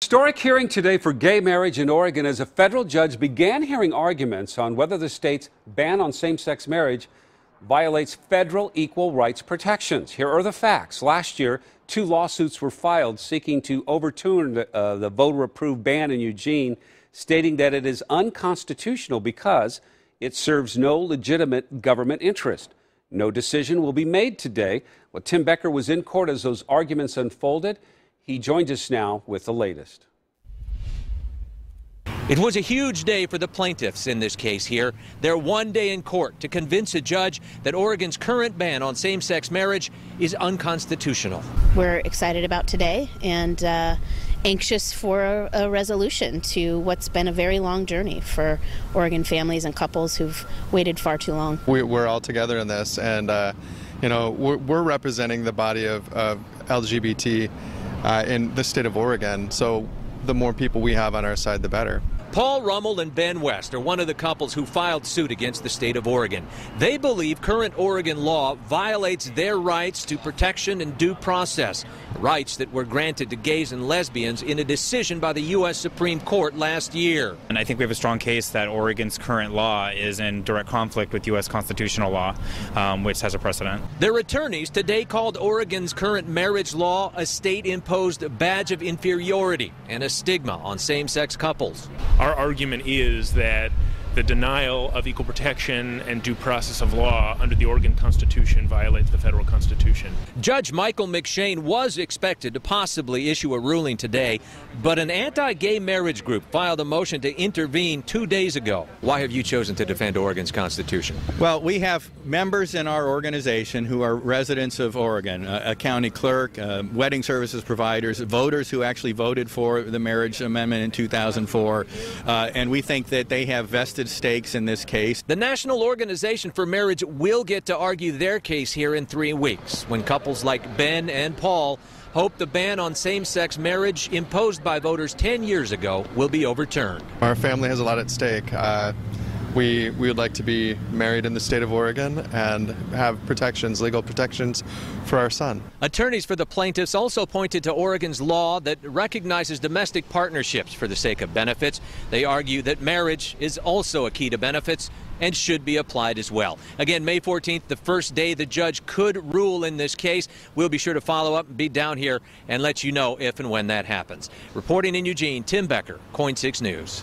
Historic hearing today for gay marriage in Oregon as a federal judge began hearing arguments on whether the state's ban on same-sex marriage violates federal equal rights protections. Here are the facts. Last year, 2 lawsuits were filed seeking to overturn the voter-approved ban in Eugene, stating that it is unconstitutional because it serves no legitimate government interest. No decision will be made today. Well, Tim Becker was in court as those arguments unfolded. He joins us now with the latest. It was a huge day for the plaintiffs in this case here. Their one day in court to convince a judge that Oregon's current ban on same-sex marriage is unconstitutional. We're excited about today and anxious for a resolution to what's been a very long journey for Oregon families and couples who've waited far too long. We're all together in this, and we're representing the body of LGBT in the state of Oregon, so the more people we have on our side, the better. Paul Rummel and Ben West are one of the couples who filed suit against the state of Oregon. They believe current Oregon law violates their rights to protection and due process, rights that were granted to gays and lesbians in a decision by the U.S. Supreme Court last year. And I think we have a strong case that Oregon's current law is in direct conflict with U.S. constitutional law, which has a precedent. Their attorneys today called Oregon's current marriage law a state-imposed badge of inferiority and a stigma on same-sex couples. Our argument is that the denial of equal protection and due process of law under the Oregon Constitution violates the federal Constitution. Judge Michael McShane was expected to possibly issue a ruling today, but an anti-gay marriage group filed a motion to intervene 2 days ago. Why have you chosen to defend Oregon's Constitution? Well, we have members in our organization who are residents of Oregon, a county clerk, wedding services providers, voters who actually voted for the marriage amendment in 2004, and we think that they have vested stakes in this case. The National Organization for Marriage will get to argue their case here in 3 weeks, when couples like Ben and Paul hope the ban on same-sex marriage imposed by voters 10 years ago will be overturned. Our family has a lot at stake. We would like to be married in the state of Oregon and have protections, legal protections for our son. Attorneys for the plaintiffs also pointed to Oregon's law that recognizes domestic partnerships for the sake of benefits. They argue that marriage is also a key to benefits and should be applied as well. Again, May 14th, the first day the judge could rule in this case. We'll be sure to follow up and be down here and let you know if and when that happens. Reporting in Eugene, Tim Becker, KOIN 6 News.